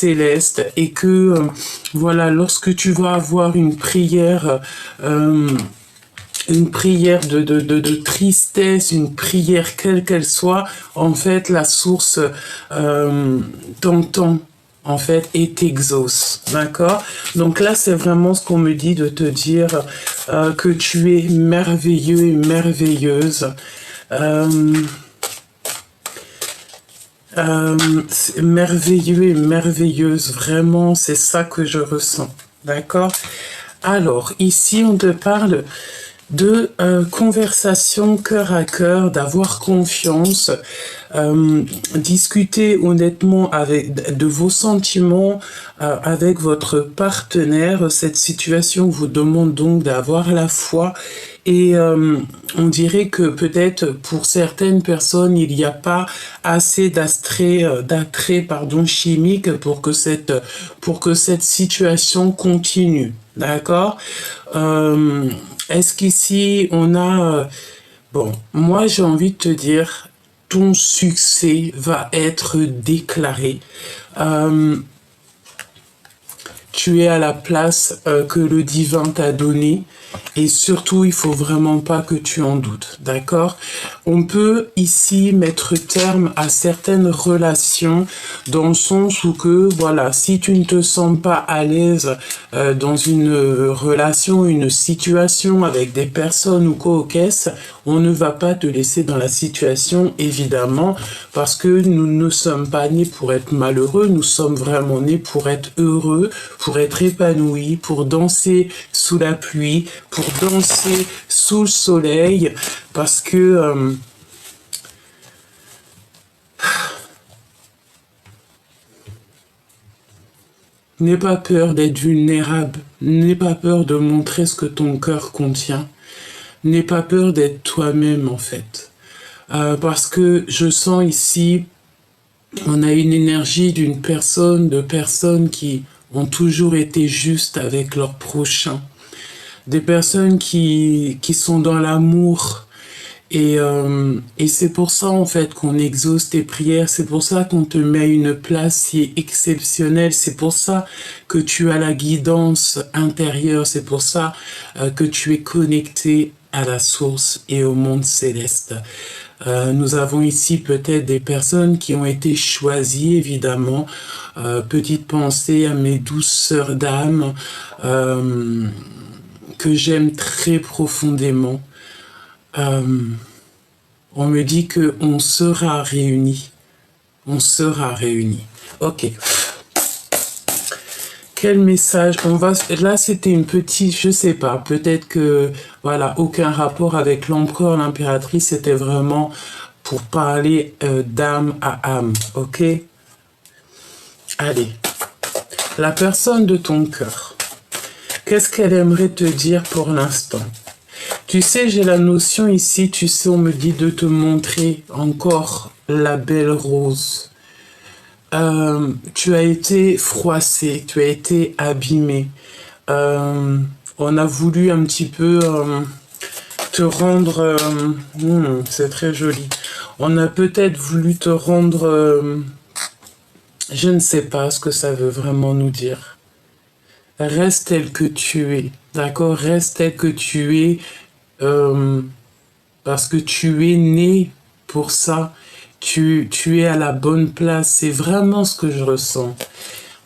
céleste et que, voilà, lorsque tu vas avoir une prière de tristesse, une prière quelle qu'elle soit, en fait, la source t'entend, en fait, et t'exauce, d'accord? Donc là, c'est vraiment ce qu'on me dit de te dire que tu es merveilleux et merveilleuse. Merveilleux et merveilleuse, vraiment, c'est ça que je ressens, d'accord? Alors, ici, on te parle de conversation cœur à cœur, d'avoir confiance, discuter honnêtement de vos sentiments avec votre partenaire. Cette situation vous demande donc d'avoir la foi et on dirait que peut-être pour certaines personnes, il n'y a pas assez d'attrait chimique pour que cette situation continue. D'accord? Est-ce qu'ici, on a... bon, moi, j'ai envie de te dire, ton succès va être déclaré. Tu es à la place que le divin t'a donnée. Et surtout, il faut vraiment pas que tu en doutes, d'accord? On peut ici mettre terme à certaines relations dans le sens où que, voilà, si tu ne te sens pas à l'aise dans une relation, une situation avec des personnes ou quoi aux caisses, on ne va pas te laisser dans la situation, évidemment, parce que nous ne sommes pas nés pour être malheureux, nous sommes vraiment nés pour être heureux, pour être épanouis, pour danser sous la pluie, pour danser sous le soleil, parce que n'aie pas peur d'être vulnérable, n'aie pas peur de montrer ce que ton cœur contient, n'aie pas peur d'être toi-même en fait, parce que je sens ici, on a une énergie de personnes qui ont toujours été justes avec leur prochain. Des personnes qui sont dans l'amour. Et c'est pour ça, en fait, qu'on exauce tes prières. C'est pour ça qu'on te met à une place si exceptionnelle. C'est pour ça que tu as la guidance intérieure. C'est pour ça que tu es connecté à la source et au monde céleste. Nous avons ici peut-être des personnes qui ont été choisies, évidemment. Petite pensée à mes douces sœurs d'âme que j'aime très profondément. On me dit qu'on sera réunis. On sera réunis. Ok. Quel message on va... Là, c'était une petite... Je sais pas. Peut-être que... Voilà, aucun rapport avec l'empereur, l'impératrice. C'était vraiment pour parler d'âme à âme. Ok? Allez. La personne de ton cœur. Qu'est-ce qu'elle aimerait te dire pour l'instant? Tu sais, j'ai la notion ici, tu sais, on me dit de te montrer encore la belle rose. Tu as été froissé, tu as été abîmé. On a voulu un petit peu te rendre... c'est très joli. On a peut-être voulu te rendre... je ne sais pas ce que ça veut vraiment nous dire. Reste tel que tu es, d'accord? Reste tel que tu es, parce que tu es né pour ça. Tu es à la bonne place. C'est vraiment ce que je ressens.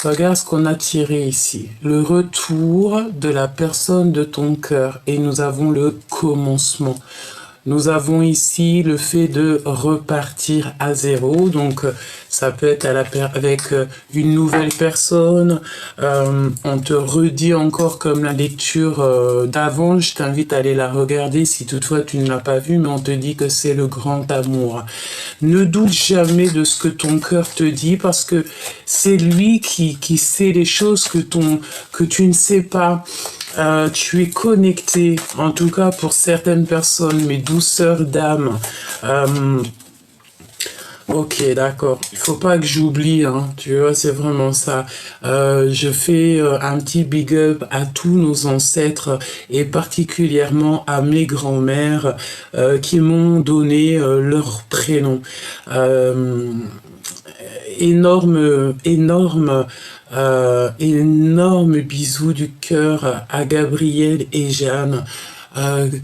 Regarde ce qu'on a tiré ici. Le retour de la personne de ton cœur. Et nous avons le commencement. Nous avons ici le fait de repartir à zéro. Donc, ça peut être avec une nouvelle personne. On te redit encore comme la lecture d'avant. Je t'invite à aller la regarder si toutefois tu ne l'as pas vue. Mais on te dit que c'est le grand amour. Ne doute jamais de ce que ton cœur te dit parce que c'est lui qui sait les choses que tu ne sais pas. Tu es connecté, en tout cas pour certaines personnes, mes douceurs d'âme. Ok, d'accord. Il faut pas que j'oublie, hein. Tu vois, c'est vraiment ça. Je fais un petit big up à tous nos ancêtres et particulièrement à mes grands-mères qui m'ont donné leur prénom. énorme bisou du cœur à Gabriel et Jeanne.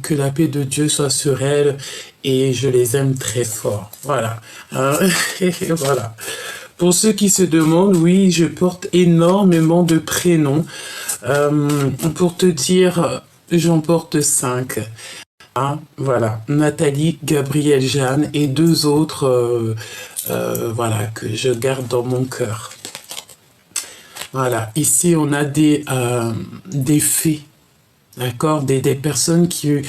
Que la paix de Dieu soit sur elles et je les aime très fort. Voilà. Voilà. Pour ceux qui se demandent, oui, je porte énormément de prénoms. Pour te dire, j'en porte 5. Hein, voilà, Nathalie, Gabriel, Jeanne et 2 autres voilà, que je garde dans mon cœur. Voilà, ici on a des fées, d'accord, des personnes qui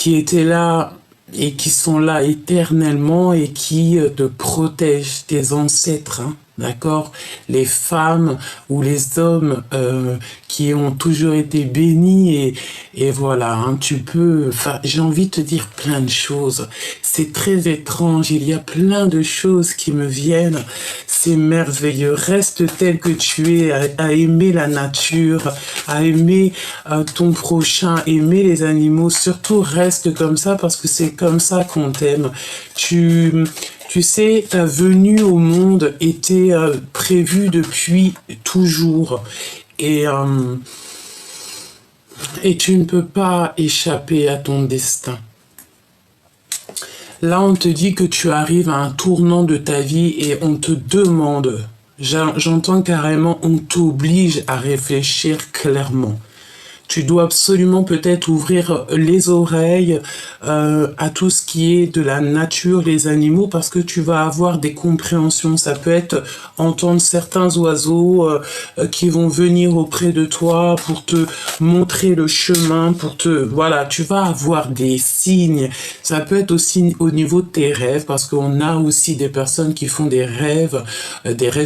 étaient là et qui sont là éternellement et qui te protègent, tes ancêtres, hein, d'accord, les femmes ou les hommes qui ont toujours été bénis et voilà, hein, tu peux, enfin, j'ai envie de te dire plein de choses. C'est très étrange, il y a plein de choses qui me viennent. C'est merveilleux. Reste tel que tu es, à aimer la nature, à aimer ton prochain, aimer les animaux. Surtout, reste comme ça parce que c'est comme ça qu'on t'aime. Tu sais, ta venue au monde était prévue depuis toujours. Et tu ne peux pas échapper à ton destin. Là, on te dit que tu arrives à un tournant de ta vie et on te demande, j'entends carrément, on t'oblige à réfléchir clairement. Tu dois absolument peut-être ouvrir les oreilles à tout ce qui est de la nature, les animaux, parce que tu vas avoir des compréhensions. Ça peut être entendre certains oiseaux qui vont venir auprès de toi pour te montrer le chemin, voilà, tu vas avoir des signes. Ça peut être aussi au niveau de tes rêves, parce qu'on a aussi des personnes qui font des rêves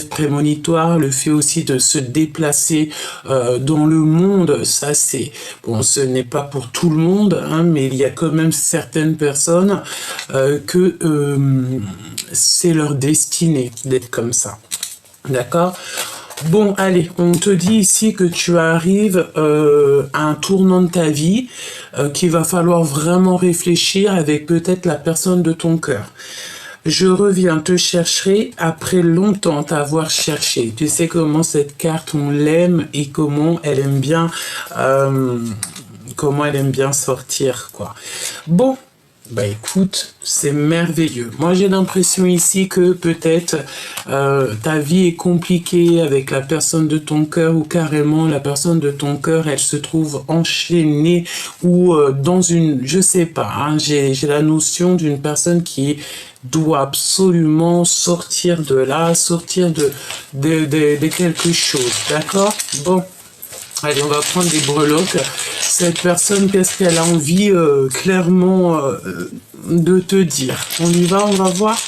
prémonitoires, le fait aussi de se déplacer dans le monde, ça bon, ce n'est pas pour tout le monde, hein, mais il y a quand même certaines personnes que c'est leur destinée d'être comme ça. D'accord ? Bon, allez, on te dit ici que tu arrives à un tournant de ta vie qu'il va falloir vraiment réfléchir avec peut-être la personne de ton cœur. Je reviens te chercher après longtemps t'avoir cherché. Tu sais comment cette carte, on l'aime et comment elle aime bien sortir, quoi. Bon, bah écoute, c'est merveilleux. Moi, j'ai l'impression ici que peut-être ta vie est compliquée avec la personne de ton cœur ou carrément la personne de ton cœur, elle se trouve enchaînée ou dans une, je sais pas, hein, j'ai la notion d'une personne qui doit absolument sortir de là, sortir de quelque chose, d'accord? Bon, allez, on va prendre des breloques. Cette personne, qu'est-ce qu'elle a envie clairement de te dire? On y va, on va voir?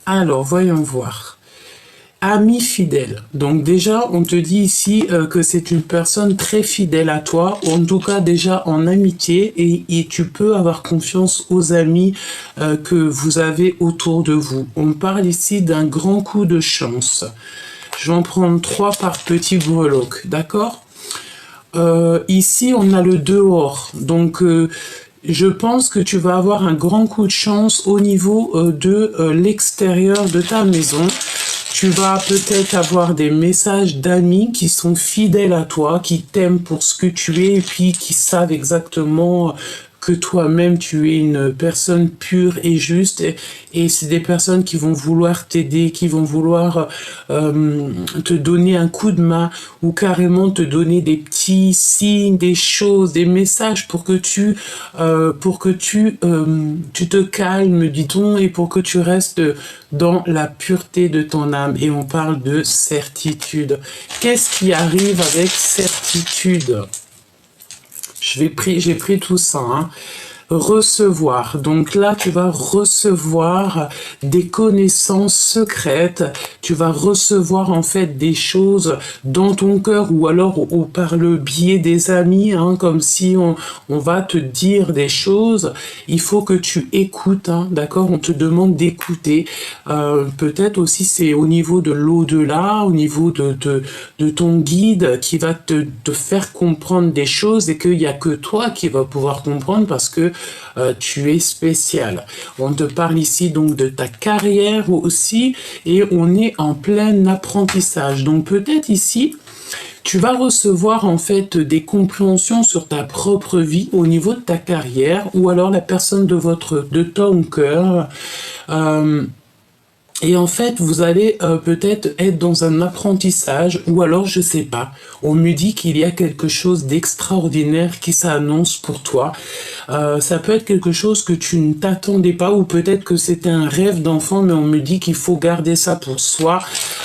Alors, voyons voir. Ami fidèle. Donc déjà, on te dit ici que c'est une personne très fidèle à toi, ou en tout cas déjà en amitié, et tu peux avoir confiance aux amis que vous avez autour de vous. On parle ici d'un grand coup de chance. Je vais en prendre 3 par petit breloque, d'accord? Ici, on a le dehors. Donc, je pense que tu vas avoir un grand coup de chance au niveau de l'extérieur de ta maison. Tu vas peut-être avoir des messages d'amis qui sont fidèles à toi, qui t'aiment pour ce que tu es et puis qui savent exactement que toi-même tu es une personne pure et juste et c'est des personnes qui vont vouloir t'aider, qui vont vouloir te donner un coup de main ou carrément te donner des petits signes, des choses, des messages pour que tu te calmes, dit-on, et pour que tu restes dans la pureté de ton âme. Et on parle de certitude. Qu'est-ce qui arrive avec certitude? J'ai pris tout ça, hein. Recevoir. Donc là, tu vas recevoir des connaissances secrètes. Tu vas recevoir en fait des choses dans ton cœur ou alors par le biais des amis, hein, comme si on va te dire des choses. Il faut que tu écoutes, hein, d'accord? On te demande d'écouter. Peut-être aussi c'est au niveau de l'au-delà, au niveau de ton guide qui va te faire comprendre des choses et qu'il n'y a que toi qui va pouvoir comprendre parce que tu es spécial. On te parle ici donc de ta carrière aussi, et on est en plein apprentissage. Donc peut-être ici, tu vas recevoir en fait des compréhensions sur ta propre vie au niveau de ta carrière, ou alors la personne de ton cœur. Et en fait, vous allez peut-être être dans un apprentissage, ou alors je sais pas. On me dit qu'il y a quelque chose d'extraordinaire qui s'annonce pour toi. Ça peut être quelque chose que tu ne t'attendais pas, ou peut-être que c'était un rêve d'enfant, mais on me dit qu'il faut garder ça pour soi.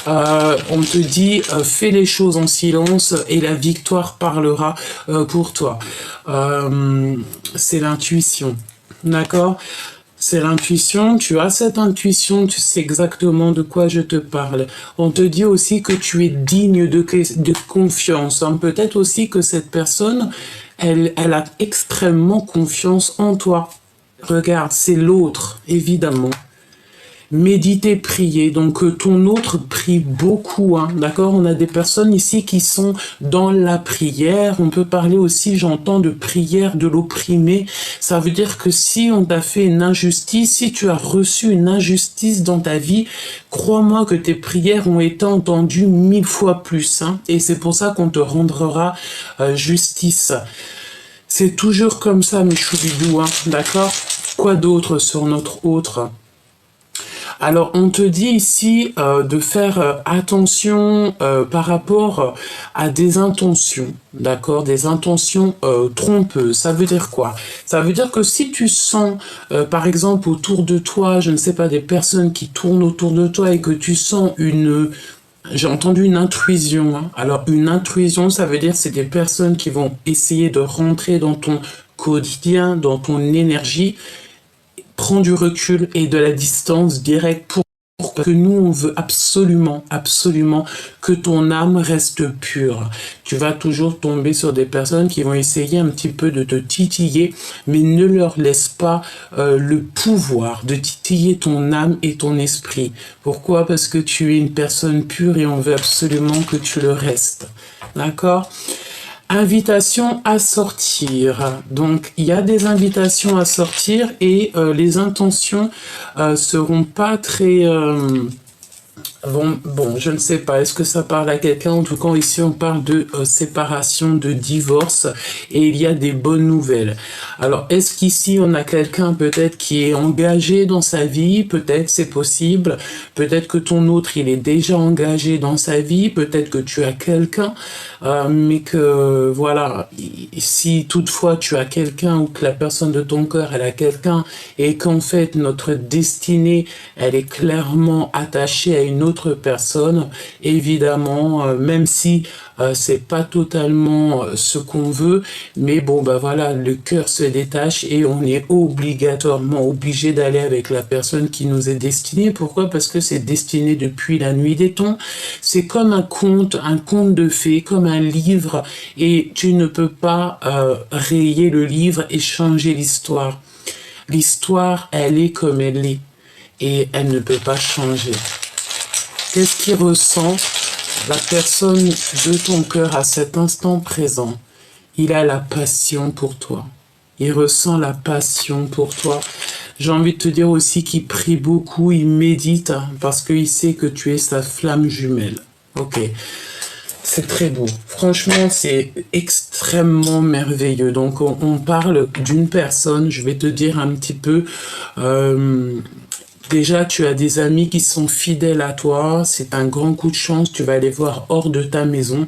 On te dit fais les choses en silence et la victoire parlera pour toi. C'est l'intuition, d'accord? C'est l'intuition, tu as cette intuition, tu sais exactement de quoi je te parle. On te dit aussi que tu es digne de confiance. Hein. Peut-être aussi que cette personne, elle a extrêmement confiance en toi. Regarde, c'est l'autre, évidemment. Méditer, prier. Donc ton autre prie beaucoup, hein, d'accord? On a des personnes ici qui sont dans la prière. On peut parler aussi, j'entends, de prière de l'opprimé. Ça veut dire que si on t'a fait une injustice, si tu as reçu une injustice dans ta vie, crois-moi que tes prières ont été entendues 1000 fois plus. Hein, et c'est pour ça qu'on te rendra justice. C'est toujours comme ça, mes choubidous, hein, d'accord? Quoi d'autre sur notre autre? Alors, on te dit ici de faire attention par rapport à des intentions, d'accord? Des intentions trompeuses. Ça veut dire quoi? Ça veut dire que si tu sens, par exemple, autour de toi, je ne sais pas, des personnes qui tournent autour de toi et que tu sens j'ai entendu une intrusion. Hein. Alors, une intrusion, ça veut dire c'est des personnes qui vont essayer de rentrer dans ton quotidien, dans ton énergie. Prends du recul et de la distance directe pour que nous, on veut absolument, absolument que ton âme reste pure. Tu vas toujours tomber sur des personnes qui vont essayer un petit peu de te titiller, mais ne leur laisse pas le pouvoir de titiller ton âme et ton esprit. Pourquoi? Parce que tu es une personne pure et on veut absolument que tu le restes. D'accord? Invitation à sortir. Donc, il y a des invitations à sortir et les intentions seront pas très... Bon, je ne sais pas, est-ce que ça parle à quelqu'un? En tout cas, ici, on parle de séparation, de divorce, et il y a des bonnes nouvelles. Alors, est-ce qu'ici, on a quelqu'un peut-être qui est engagé dans sa vie? Peut-être, c'est possible. Peut-être que ton autre, il est déjà engagé dans sa vie. Peut-être que tu as quelqu'un, mais que, voilà, si toutefois tu as quelqu'un ou que la personne de ton cœur, elle a quelqu'un, et qu'en fait, notre destinée, elle est clairement attachée à une autre personne, évidemment, même si c'est pas totalement ce qu'on veut, mais bon, bah voilà, le cœur se détache et on est obligatoirement obligé d'aller avec la personne qui nous est destinée. Pourquoi? Parce que c'est destiné depuis la nuit des temps. C'est comme un conte de fées, comme un livre, et tu ne peux pas rayer le livre et changer l'histoire. L'histoire, elle est comme elle est, et elle ne peut pas changer. Qu'est-ce qui ressent la personne de ton cœur à cet instant présent? Il a la passion pour toi. Il ressent la passion pour toi. J'ai envie de te dire aussi qu'il prie beaucoup, il médite, parce qu'il sait que tu es sa flamme jumelle. Ok. C'est très beau. Franchement, c'est extrêmement merveilleux. Donc, on parle d'une personne, je vais te dire un petit peu... Déjà, tu as des amis qui sont fidèles à toi. C'est un grand coup de chance. Tu vas les voir hors de ta maison.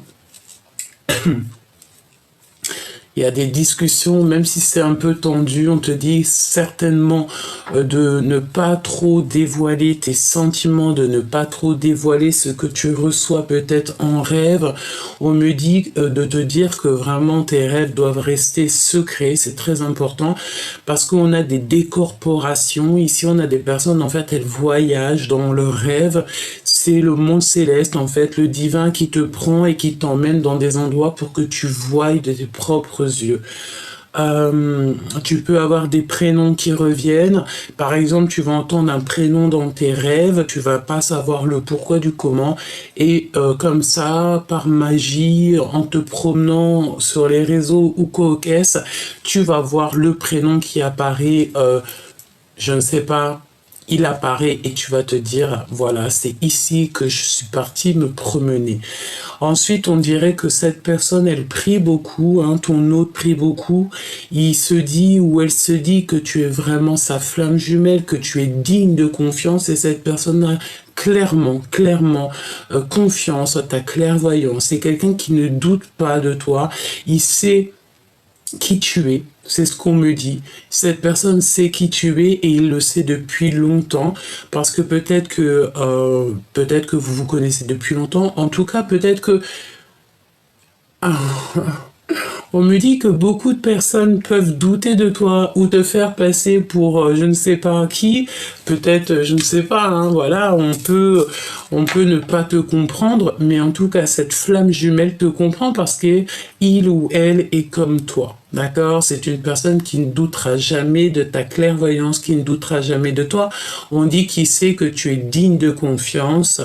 Il y a des discussions, même si c'est un peu tendu, on te dit certainement de ne pas trop dévoiler tes sentiments, de ne pas trop dévoiler ce que tu reçois peut-être en rêve. On me dit de te dire que vraiment tes rêves doivent rester secrets, c'est très important, parce qu'on a des décorporations. Ici, on a des personnes, en fait, elles voyagent dans leurs rêves. C'est le monde céleste, en fait, le divin qui te prend et qui t'emmène dans des endroits pour que tu voies de tes propres yeux. Tu peux avoir des prénoms qui reviennent. Par exemple, tu vas entendre un prénom dans tes rêves, tu vas pas savoir le pourquoi du comment. Et comme ça, par magie, en te promenant sur les réseaux ou quoi au caisse, tu vas voir le prénom qui apparaît, je ne sais pas, il apparaît et tu vas te dire, voilà, c'est ici que je suis parti me promener. Ensuite, on dirait que cette personne, elle prie beaucoup, hein, ton hôte prie beaucoup. Il se dit ou elle se dit que tu es vraiment sa flamme jumelle, que tu es digne de confiance et cette personne a clairement confiance à ta clairvoyance. C'est quelqu'un qui ne doute pas de toi. Il sait qui tu es, c'est ce qu'on me dit. Cette personne sait qui tu es et il le sait depuis longtemps parce que peut-être que vous vous connaissez depuis longtemps. En tout cas, peut-être que on me dit que beaucoup de personnes peuvent douter de toi ou te faire passer pour je ne sais pas qui. Peut-être, je ne sais pas, hein, voilà, on peut ne pas te comprendre, mais en tout cas, cette flamme jumelle te comprend parce que il ou elle est comme toi. D'accord? C'est une personne qui ne doutera jamais de ta clairvoyance, qui ne doutera jamais de toi. On dit qu'il sait que tu es digne de confiance.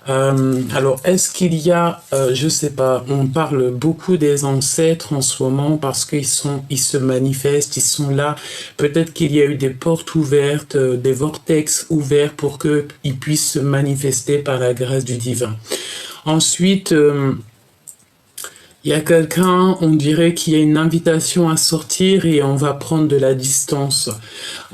Alors, est-ce qu'il y a, je sais pas, on parle beaucoup des ancêtres en ce moment parce qu'ils se manifestent, ils sont là. Peut-être qu'il y a eu des portes ouvertes, des vortex ouverts pour qu'ils puissent se manifester par la grâce du divin. Ensuite, il y a quelqu'un, on dirait qu'il y a une invitation à sortir et on va prendre de la distance.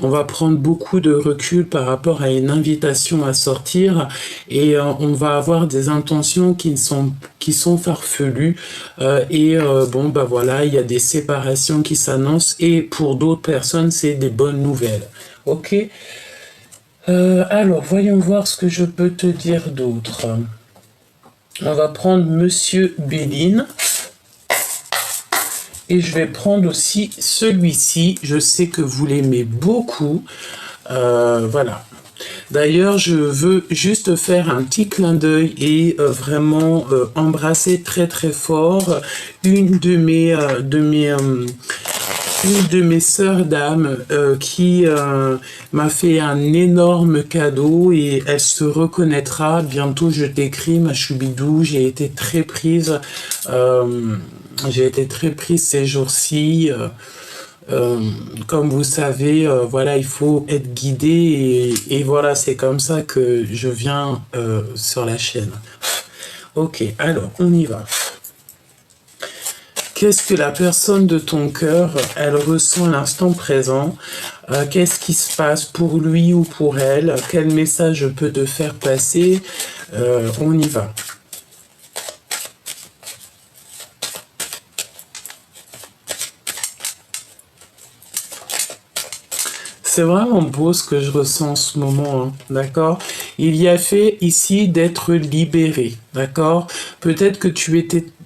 On va prendre beaucoup de recul par rapport à une invitation à sortir et on va avoir des intentions qui sont farfelues bon bah voilà, il y a des séparations qui s'annoncent et pour d'autres personnes c'est des bonnes nouvelles. Ok. Alors voyons voir ce que je peux te dire d'autre. On va prendre Monsieur Béline. Et je vais prendre aussi celui-ci. Je sais que vous l'aimez beaucoup. Voilà. D'ailleurs, je veux juste faire un petit clin d'œil et vraiment embrasser très très fort une de mes sœurs d'âme qui m'a fait un énorme cadeau et elle se reconnaîtra. Bientôt, je t'écris, ma choubidou. J'ai été très prise ces jours-ci. Comme vous savez, voilà, il faut être guidé et voilà, c'est comme ça que je viens sur la chaîne. Ok, alors, on y va. Qu'est-ce que la personne de ton cœur, elle ressent à l'instant présent? Qu'est-ce qui se passe pour lui ou pour elle? Quel message je peux te faire passer? On y va. C'est vraiment beau ce que je ressens en ce moment, hein, d'accord? Il y a fait ici d'être libéré, d'accord? Peut-être que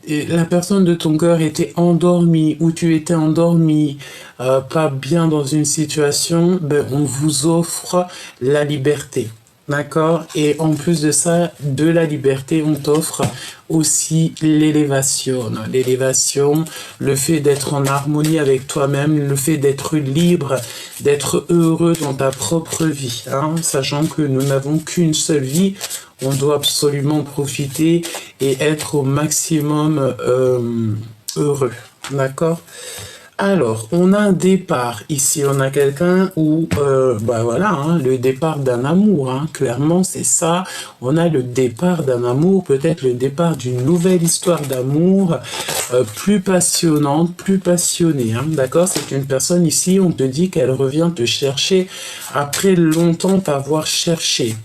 la personne de ton cœur était endormie ou tu étais endormi, pas bien dans une situation, ben on vous offre la liberté. D'accord? Et en plus de ça, de la liberté, on t'offre aussi l'élévation. L'élévation, le fait d'être en harmonie avec toi-même, le fait d'être libre, d'être heureux dans ta propre vie. Hein? Sachant que nous n'avons qu'une seule vie, on doit absolument profiter et être au maximum heureux. D'accord? Alors, on a un départ. Ici, on a quelqu'un où, bah voilà, hein, le départ d'un amour. Hein, clairement, c'est ça. On a le départ d'un amour, peut-être le départ d'une nouvelle histoire d'amour, plus passionnante, plus passionnée. Hein, d'accord? C'est une personne ici, on te dit qu'elle revient te chercher après longtemps t'avoir cherché.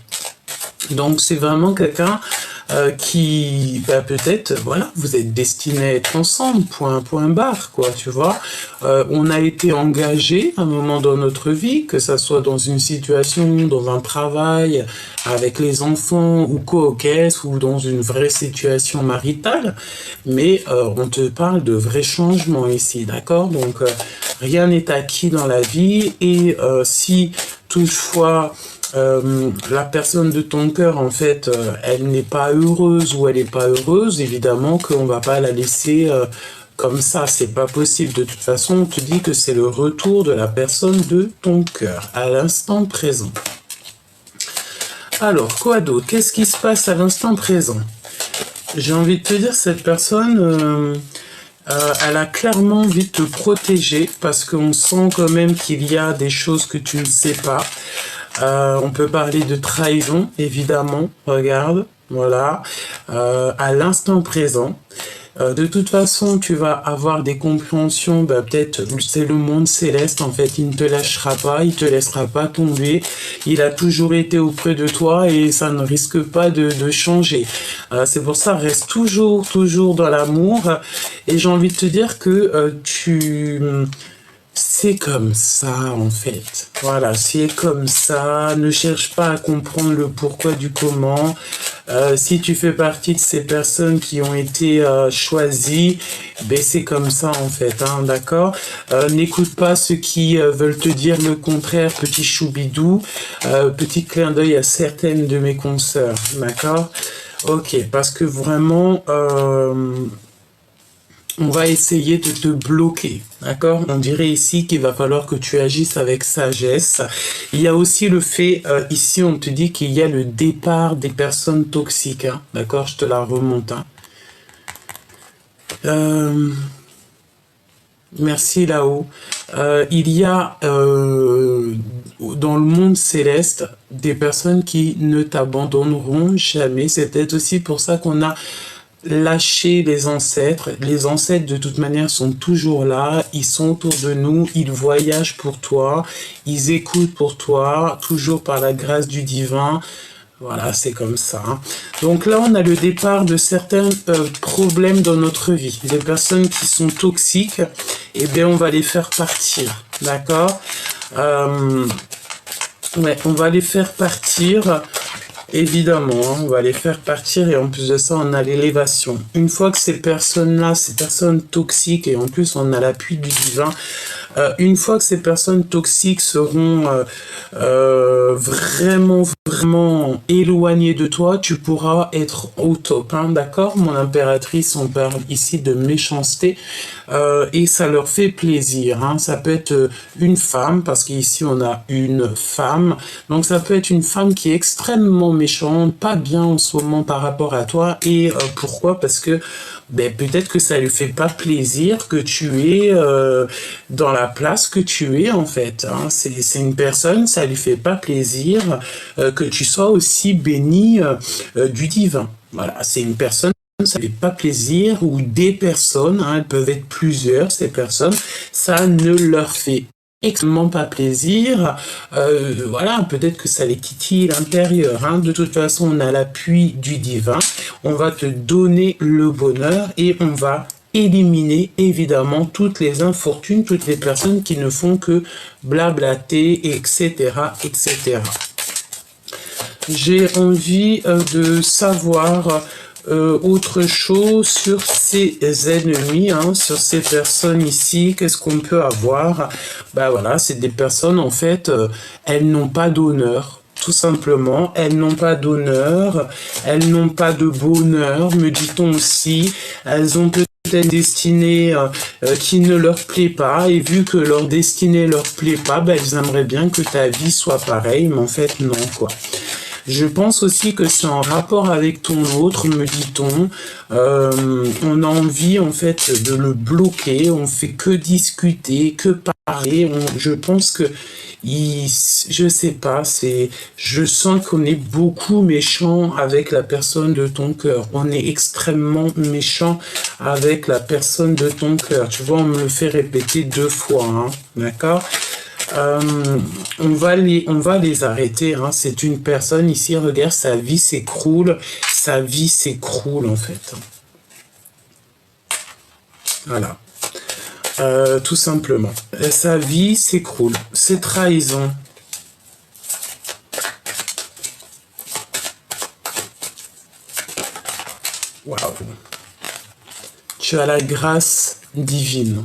Donc, c'est vraiment quelqu'un qui, bah, peut-être, voilà, vous êtes destinés à être ensemble, point barre, quoi, tu vois. On a été engagé à un moment dans notre vie, que ça soit dans une situation, dans un travail, avec les enfants, ou co-caisse, ou dans une vraie situation maritale, mais on te parle de vrais changements ici, d'accord? Donc, rien n'est acquis dans la vie, et si toutefois la personne de ton cœur, en fait, elle n'est pas heureuse ou elle n'est pas heureuse, évidemment qu'on va pas la laisser comme ça, c'est pas possible. De toute façon, on te dit que c'est le retour de la personne de ton cœur, à l'instant présent. Alors, quoi d'autre? Qu'est-ce qui se passe à l'instant présent? J'ai envie de te dire, cette personne, elle a clairement envie de te protéger parce qu'on sent quand même qu'il y a des choses que tu ne sais pas. On peut parler de trahison, évidemment. Regarde, voilà, à l'instant présent. De toute façon, tu vas avoir des compréhensions, peut-être c'est le monde céleste, en fait, il ne te lâchera pas, il te laissera pas tomber, il a toujours été auprès de toi et ça ne risque pas de changer. C'est pour ça, reste toujours dans l'amour et j'ai envie de te dire que c'est comme ça, en fait. Voilà, c'est comme ça. Ne cherche pas à comprendre le pourquoi du comment. Si tu fais partie de ces personnes qui ont été choisies, ben c'est comme ça, en fait, hein, d'accord? N'écoute pas ceux qui veulent te dire le contraire, petit choubidou. Petit clin d'œil à certaines de mes consoeurs, d'accord? Ok, parce que vraiment... on va essayer de te bloquer, d'accord? On dirait ici qu'il va falloir que tu agisses avec sagesse. Il y a aussi le fait, ici on te dit qu'il y a le départ des personnes toxiques, hein, d'accord? Je te la remonte. Hein. Merci là-haut. Il y a dans le monde céleste des personnes qui ne t'abandonneront jamais. C'est peut-être aussi pour ça qu'on a lâcher les ancêtres. Les ancêtres, de toute manière, sont toujours là. Ils sont autour de nous. Ils voyagent pour toi. Ils écoutent pour toi, toujours par la grâce du divin. Voilà, c'est comme ça. Hein. Donc là, on a le départ de certains problèmes dans notre vie. Des personnes qui sont toxiques, eh bien, on va les faire partir. D'accord? Ouais, on va les faire partir. Évidemment, hein, on va les faire partir et en plus de ça, on a l'élévation. Une fois que ces personnes-là, ces personnes toxiques, et en plus on a l'appui du divin, une fois que ces personnes toxiques seront vraiment éloignées de toi, tu pourras être au top, hein, d'accord? Mon impératrice, on parle ici de méchanceté et ça leur fait plaisir. Hein. Ça peut être une femme, parce qu'ici on a une femme, donc ça peut être une femme qui est extrêmement méchante, pas bien en ce moment par rapport à toi. Et pourquoi? Parce que peut-être que ça lui fait pas plaisir que tu es dans la place que tu es, en fait. Hein. C'est une personne, ça lui fait pas plaisir que tu sois aussi béni du divin. Voilà, c'est une personne, ça ne fait pas plaisir, ou des personnes, hein, elles peuvent être plusieurs, ces personnes, ça ne leur fait extrêmement pas plaisir, voilà, peut-être que ça les titille l'intérieur, hein. De toute façon, on a l'appui du divin, on va te donner le bonheur et on va éliminer évidemment toutes les infortunes, toutes les personnes qui ne font que blablater, etc., etc. J'ai envie de savoir autre chose sur ces ennemis, hein, sur ces personnes ici. Qu'est-ce qu'on peut avoir? Voilà, c'est des personnes, en fait, elles n'ont pas d'honneur. Tout simplement, elles n'ont pas d'honneur, elles n'ont pas de bonheur, me dit-on aussi. Elles ont peut-être une destinée qui ne leur plaît pas, et vu que leur destinée leur plaît pas, elles aimeraient bien que ta vie soit pareille, mais en fait, non, quoi. Je pense aussi que c'est en rapport avec ton autre, me dit-on. On a envie, en fait, de le bloquer. On fait que discuter, que parler. Je pense que, je sais pas, je sens qu'on est beaucoup méchant avec la personne de ton cœur. On est extrêmement méchant avec la personne de ton cœur. Tu vois, on me le fait répéter 2 fois, hein, d'accord? On va les arrêter, hein. C'est une personne ici, regarde, sa vie s'écroule en fait. Voilà, tout simplement. Sa vie s'écroule, c'est trahison. Waouh. Tu as la grâce divine.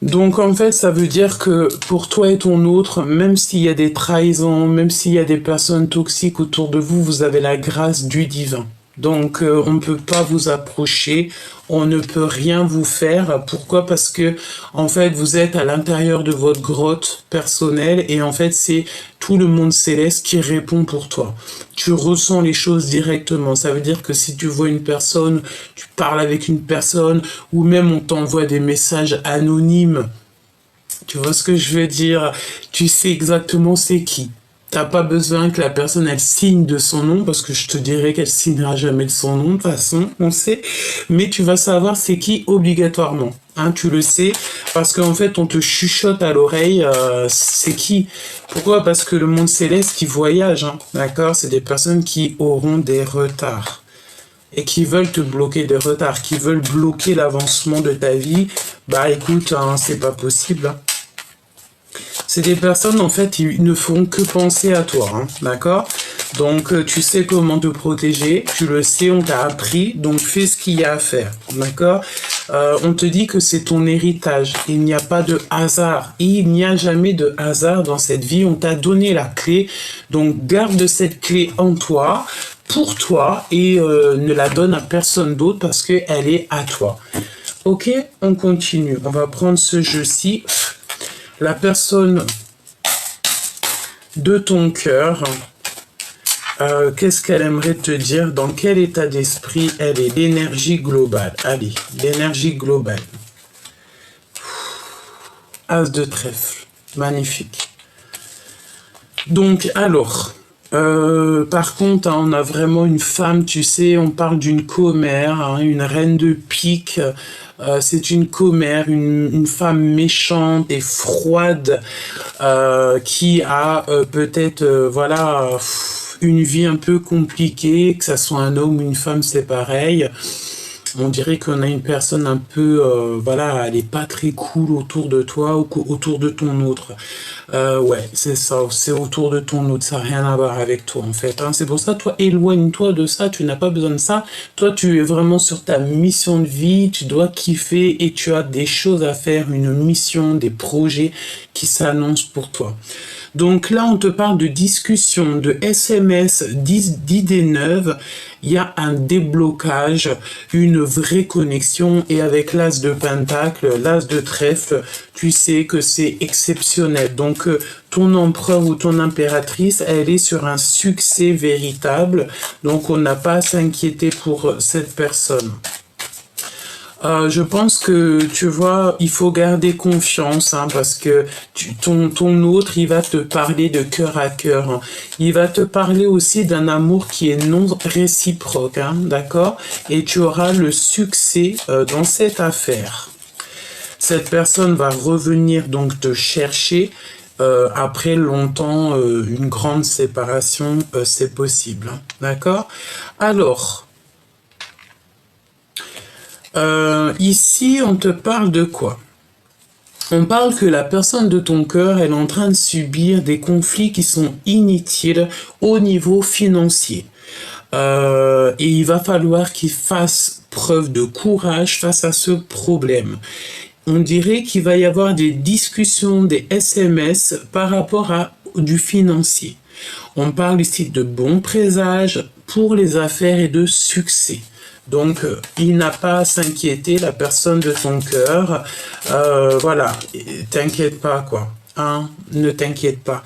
Donc en fait, ça veut dire que pour toi et ton autre, même s'il y a des trahisons, même s'il y a des personnes toxiques autour de vous, vous avez la grâce du divin. Donc, on ne peut pas vous approcher, on ne peut rien vous faire. Pourquoi? Parce que, en fait, vous êtes à l'intérieur de votre grotte personnelle et en fait, c'est tout le monde céleste qui répond pour toi. Tu ressens les choses directement. Ça veut dire que si tu vois une personne, tu parles avec une personne ou même on t'envoie des messages anonymes. Tu vois ce que je veux dire? Tu sais exactement c'est qui. T'as pas besoin que la personne elle signe de son nom parce que je te dirais qu'elle signera jamais de son nom de toute façon, on sait. Mais tu vas savoir c'est qui obligatoirement. Hein, tu le sais parce qu'en fait on te chuchote à l'oreille c'est qui. Pourquoi? Parce que le monde céleste qui voyage, hein, d'accord? C'est des personnes qui auront des retards et qui veulent te bloquer des retards, qui veulent bloquer l'avancement de ta vie. Bah écoute, hein, c'est pas possible. Hein. C'est des personnes, en fait, ils ne font que penser à toi, hein, d'accord? Donc, tu sais comment te protéger, tu le sais, on t'a appris, donc fais ce qu'il y a à faire, d'accord? On te dit que c'est ton héritage, il n'y a pas de hasard, il n'y a jamais de hasard dans cette vie, on t'a donné la clé, donc garde cette clé en toi, pour toi, et ne la donne à personne d'autre parce qu'elle est à toi. Ok, on continue, on va prendre ce jeu-ci. La personne de ton cœur, qu'est-ce qu'elle aimerait te dire? Dans quel état d'esprit elle est? L'énergie globale. Allez, l'énergie globale. As de trèfle. Magnifique. Donc, alors, par contre, hein, on a vraiment une femme, tu sais, on parle d'une commère, hein, une reine de pique. C'est une commère, une femme méchante et froide qui a peut-être, voilà, une vie un peu compliquée, que ça soit un homme ou une femme, c'est pareil. On dirait qu'on a une personne un peu, voilà, elle est pas très cool autour de toi ou autour de ton autre. Ouais, c'est ça, c'est autour de ton autre, ça n'a rien à voir avec toi en fait. Hein. C'est pour ça, toi, éloigne-toi de ça, tu n'as pas besoin de ça. Toi, tu es vraiment sur ta mission de vie, tu dois kiffer et tu as des choses à faire, une mission, des projets qui s'annoncent pour toi. Donc là, on te parle de discussion, de SMS, d'idées neuves. Il y a un déblocage, une vraie connexion. Et avec l'as de pentacle, l'as de trèfle, tu sais que c'est exceptionnel. Donc, ton empereur ou ton impératrice, elle est sur un succès véritable. Donc, on n'a pas à s'inquiéter pour cette personne. Je pense que, tu vois, il faut garder confiance, hein, parce que ton autre, il va te parler de cœur à cœur. Hein. Il va te parler aussi d'un amour qui est non réciproque, hein, d'accord? Et tu auras le succès dans cette affaire. Cette personne va revenir donc te chercher. Après longtemps, une grande séparation, c'est possible. Hein, d'accord? Alors... ici, on te parle de quoi? On parle que la personne de ton cœur, elle est en train de subir des conflits qui sont inutiles au niveau financier. Et il va falloir qu'il fasse preuve de courage face à ce problème. On dirait qu'il va y avoir des discussions, des SMS par rapport à du financier. On parle ici de bons présages pour les affaires et de succès. Donc, il n'a pas à s'inquiéter, la personne de ton cœur. Voilà, t'inquiète pas, quoi. Hein, ne t'inquiète pas.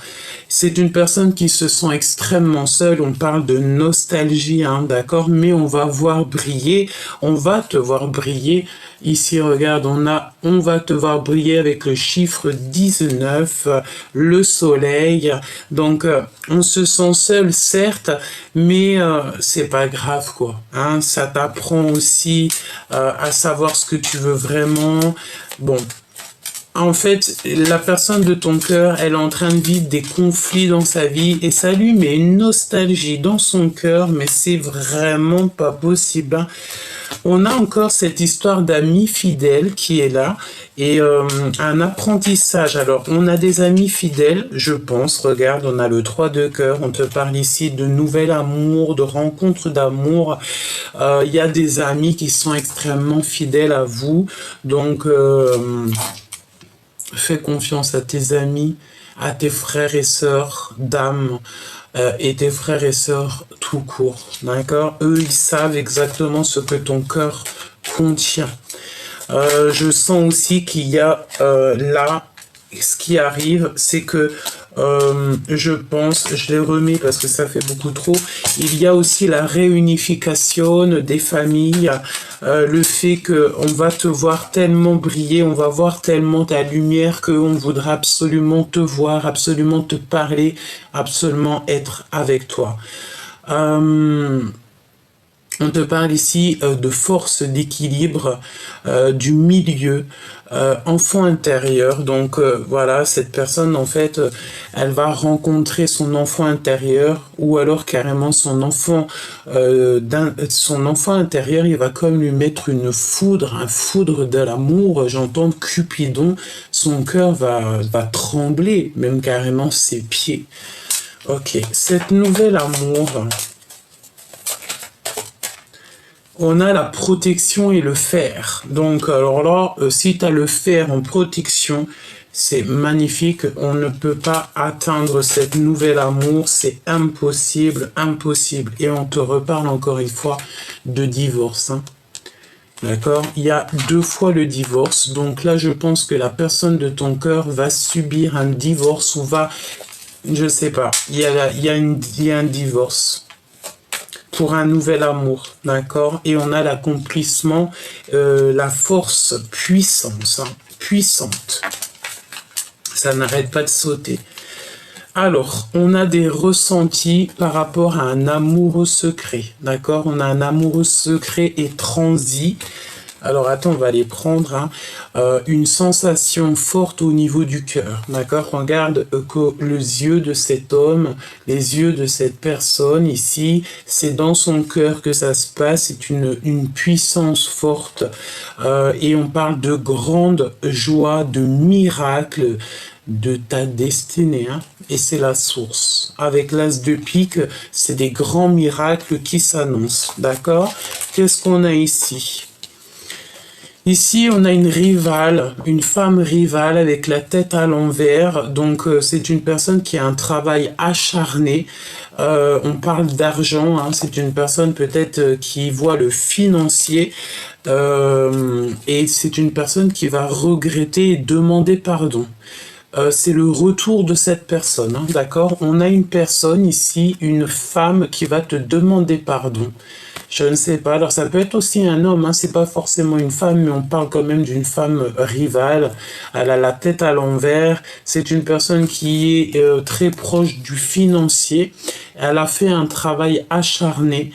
C'est une personne qui se sent extrêmement seule. On parle de nostalgie, hein, d'accord? Mais on va voir briller. On va te voir briller. Ici, regarde, on va te voir briller avec le chiffre 19, le soleil. Donc, on se sent seul, certes, mais c'est pas grave, quoi. Hein, ça t'apprend aussi à savoir ce que tu veux vraiment. Bon. En fait, la personne de ton cœur, elle est en train de vivre des conflits dans sa vie et ça lui met une nostalgie dans son cœur, mais c'est vraiment pas possible. Hein. On a encore cette histoire d'amis fidèles qui est là et un apprentissage. Alors, on a des amis fidèles, je pense. Regarde, on a le 3 de cœur. On te parle ici de nouvel amour, de rencontre d'amour. Il y a des amis qui sont extrêmement fidèles à vous. Donc... fais confiance à tes amis, à tes frères et sœurs d'âme. et tes frères et sœurs tout court, d'accord? Eux, ils savent exactement ce que ton cœur contient. Je sens aussi qu'il y a là, ce qui arrive, c'est que je pense, je les remets parce que ça fait beaucoup trop, il y a aussi la réunification des familles, le fait qu'on va te voir tellement briller, on va voir tellement ta lumière qu'on voudra absolument te voir, absolument te parler, absolument être avec toi. On te parle ici de force d'équilibre, du milieu, enfant intérieur. Donc voilà, cette personne, en fait, elle va rencontrer son enfant intérieur ou alors carrément son enfant intérieur. Il va comme lui mettre une foudre, un foudre de l'amour. J'entends Cupidon, son cœur va trembler, même carrément ses pieds. Ok, cette nouvelle amour... On a la protection et le fer. Donc, alors là, si tu as le fer en protection, c'est magnifique. On ne peut pas atteindre cette nouvelle amour. C'est impossible, impossible. Et on te reparle encore une fois de divorce. Hein. D'accord? Il y a 2 fois le divorce. Donc là, je pense que la personne de ton cœur va subir un divorce ou va... Je sais pas. Il y a un divorce. Pour un nouvel amour, d'accord? Et on a l'accomplissement, la force puissante. Ça n'arrête pas de sauter. Alors, on a des ressentis par rapport à un amoureux secret, d'accord? On a un amoureux secret et transi. Alors, attends, on va les prendre. Hein. Une sensation forte au niveau du cœur. D'accord? Regarde que les yeux de cet homme, les yeux de cette personne ici, c'est dans son cœur que ça se passe. C'est une puissance forte. Et on parle de grande joie, de miracle de ta destinée. Hein? Et c'est la source. Avec l'as de pique, c'est des grands miracles qui s'annoncent. D'accord? Qu'est-ce qu'on a ici? Ici, on a une rivale, une femme rivale avec la tête à l'envers. Donc, c'est une personne qui a un travail acharné. On parle d'argent. Hein. C'est une personne peut-être qui voit le financier. Et c'est une personne qui va regretter et demander pardon. C'est le retour de cette personne. Hein, d'accord? On a une personne ici, une femme qui va te demander pardon. Je ne sais pas. Alors, ça peut être aussi un homme. Hein. C'est pas forcément une femme, mais on parle quand même d'une femme rivale. Elle a la tête à l'envers. C'est une personne qui est très proche du financier. Elle a fait un travail acharné.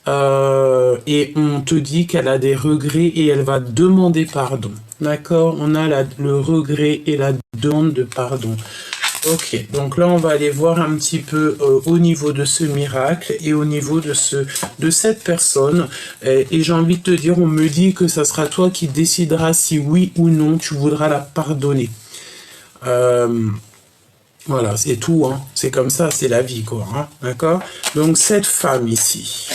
Et on te dit qu'elle a des regrets et elle va demander pardon. D'accord? On a le regret et la demande de pardon. Ok, donc là on va aller voir un petit peu au niveau de ce miracle et au niveau de cette personne. Et j'ai envie de te dire, on me dit que ça sera toi qui décideras si oui ou non tu voudras la pardonner. Voilà, c'est tout, hein. C'est comme ça, c'est la vie, quoi. Hein. D'accord? Donc cette femme ici.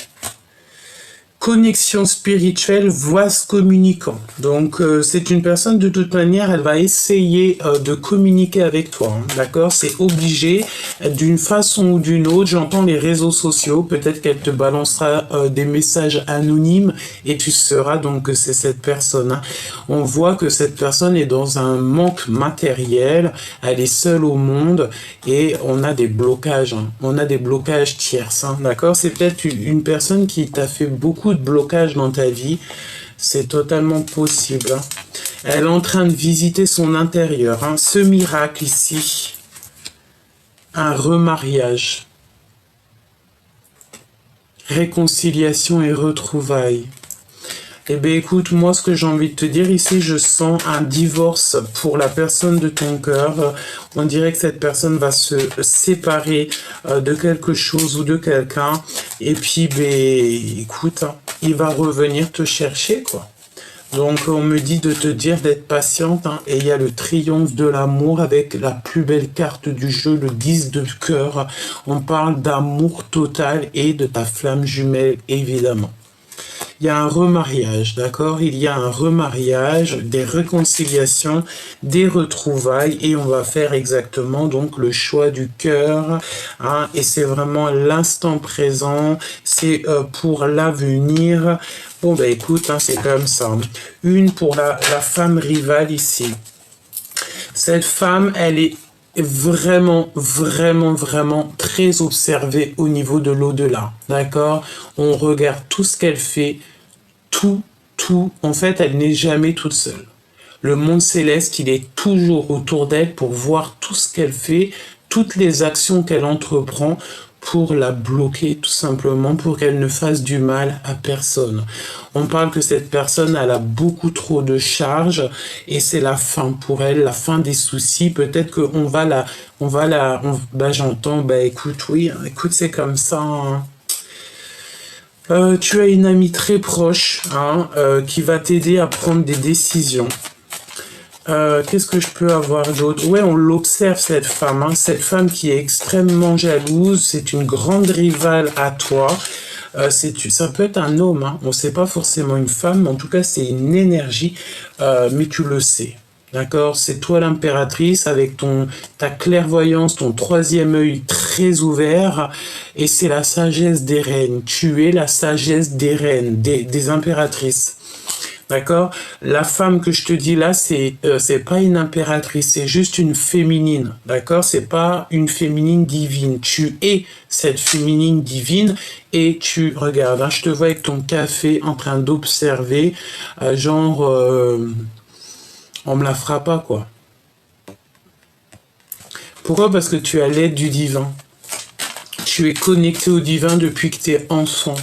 Connexion spirituelle, voix communicant. Donc, c'est une personne, de toute manière, elle va essayer de communiquer avec toi. Hein, d'accord? C'est obligé, d'une façon ou d'une autre. J'entends les réseaux sociaux. Peut-être qu'elle te balancera des messages anonymes et tu sauras donc que c'est cette personne. Hein. On voit que cette personne est dans un manque matériel. Elle est seule au monde et on a des blocages. Hein. On a des blocages tierces. Hein, d'accord? C'est peut-être une personne qui t'a fait beaucoup de blocage dans ta vie, c'est totalement possible. Hein. Elle est en train de visiter son intérieur. Hein. Ce miracle ici, un remariage, réconciliation et retrouvailles. Eh bien, écoute, moi, ce que j'ai envie de te dire ici, je sens un divorce pour la personne de ton cœur. On dirait que cette personne va se séparer de quelque chose ou de quelqu'un. Et puis, ben, écoute, hein, il va revenir te chercher, quoi. Donc, on me dit de te dire d'être patiente. Hein, et il y a le triomphe de l'amour avec la plus belle carte du jeu, le 10 de cœur. On parle d'amour total et de ta flamme jumelle, évidemment. il y a un remariage, d'accord? Il y a un remariage, des réconciliations, des retrouvailles, et on va faire exactement donc le choix du cœur, hein, et c'est vraiment l'instant présent, c'est pour l'avenir. Bon, ben écoute, hein, c'est comme ça. Une pour la femme rivale ici. Cette femme, elle est vraiment, vraiment, vraiment très observée au niveau de l'au-delà. D'accord? On regarde tout ce qu'elle fait, tout, tout. En fait, elle n'est jamais toute seule. Le monde céleste, il est toujours autour d'elle pour voir tout ce qu'elle fait, toutes les actions qu'elle entreprend pour la bloquer, tout simplement, pour qu'elle ne fasse du mal à personne. On parle que cette personne, elle a beaucoup trop de charges et c'est la fin pour elle, la fin des soucis. Peut-être qu'on va bah j'entends, bah écoute, oui, écoute, c'est comme ça, hein. Tu as une amie très proche, hein, qui va t'aider à prendre des décisions. Qu'est-ce que je peux avoir d'autre? Ouais, on l'observe, cette femme, hein, cette femme qui est extrêmement jalouse, c'est une grande rivale à toi. Ça peut être un homme, hein, on sait pas forcément une femme, mais en tout cas c'est une énergie, mais tu le sais. D'accord? C'est toi l'impératrice avec ta clairvoyance, ton troisième œil très ouvert, et c'est la sagesse des reines. Tu es la sagesse des reines, des impératrices. D'accord? La femme que je te dis là, c'est pas une impératrice, c'est juste une féminine. D'accord? C'est pas une féminine divine. Tu es cette féminine divine et tu regardes, hein, je te vois avec ton café en train d'observer, genre, on me la fera pas, quoi. Pourquoi? Parce que tu as l'aide du divin. Tu es connecté au divin depuis que tu es enfant.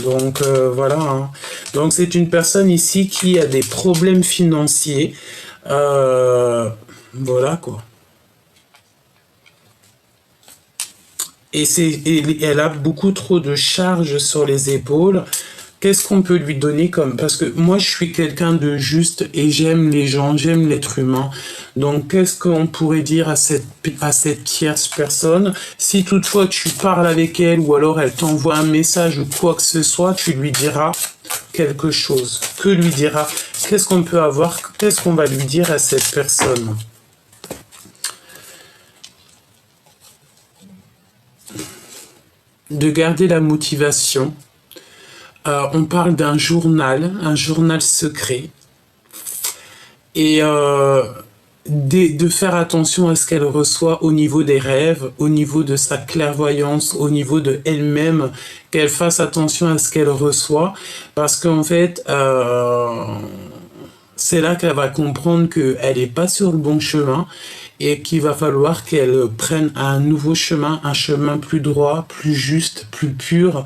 Donc voilà, hein. Donc c'est une personne ici qui a des problèmes financiers. Voilà quoi. Et elle a beaucoup trop de charges sur les épaules. Qu'est-ce qu'on peut lui donner comme... Parce que moi, je suis quelqu'un de juste et j'aime les gens, j'aime l'être humain. Donc, qu'est-ce qu'on pourrait dire à cette tierce personne? Si toutefois tu parles avec elle ou alors elle t'envoie un message ou quoi que ce soit, tu lui diras quelque chose. Que lui dira? Qu'est-ce qu'on peut avoir? Qu'est-ce qu'on va lui dire à cette personne? De garder la motivation. On parle d'un journal, un journal secret, et de faire attention à ce qu'elle reçoit au niveau des rêves, au niveau de sa clairvoyance, au niveau de elle-même, qu'elle fasse attention à ce qu'elle reçoit, parce qu'en fait, c'est là qu'elle va comprendre qu'elle n'est pas sur le bon chemin et qu'il va falloir qu'elle prenne un nouveau chemin, un chemin plus droit, plus juste, plus pur.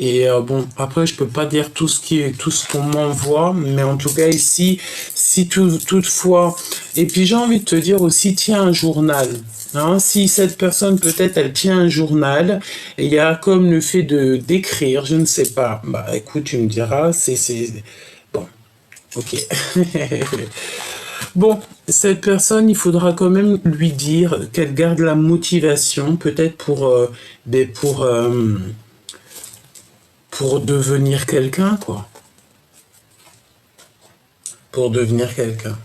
Et bon, après, je peux pas dire tout ce qu'on m'envoie, mais en tout cas ici, si toutefois, et puis j'ai envie de te dire aussi, tiens un journal. Hein, si cette personne, peut-être, elle tient un journal, et il y a comme le fait d'écrire, je ne sais pas. Bah, écoute, tu me diras, bon, ok. Bon, cette personne, il faudra quand même lui dire qu'elle garde la motivation, peut-être pour devenir quelqu'un, quoi. Pour devenir quelqu'un.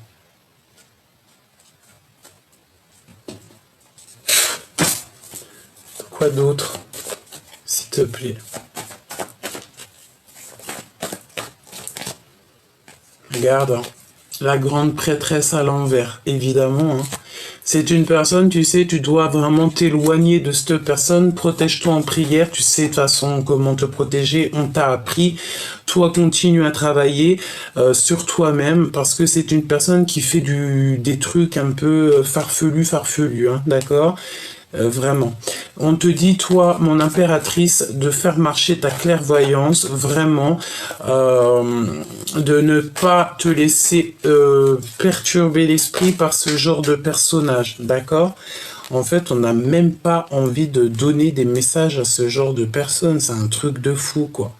Quoi d'autre, s'il te plaît? Regarde, hein. La grande prêtresse à l'envers, évidemment, hein. C'est une personne, tu sais, tu dois vraiment t'éloigner de cette personne, protège-toi en prière, tu sais de toute façon comment te protéger, on t'a appris. Toi, continue à travailler sur toi-même, parce que c'est une personne qui fait des trucs un peu farfelus, hein, d'accord? Vraiment. On te dit, toi, mon impératrice, de faire marcher ta clairvoyance, vraiment, de ne pas te laisser perturber l'esprit par ce genre de personnage, d'accord? En fait, on n'a même pas envie de donner des messages à ce genre de personnes, c'est un truc de fou, quoi.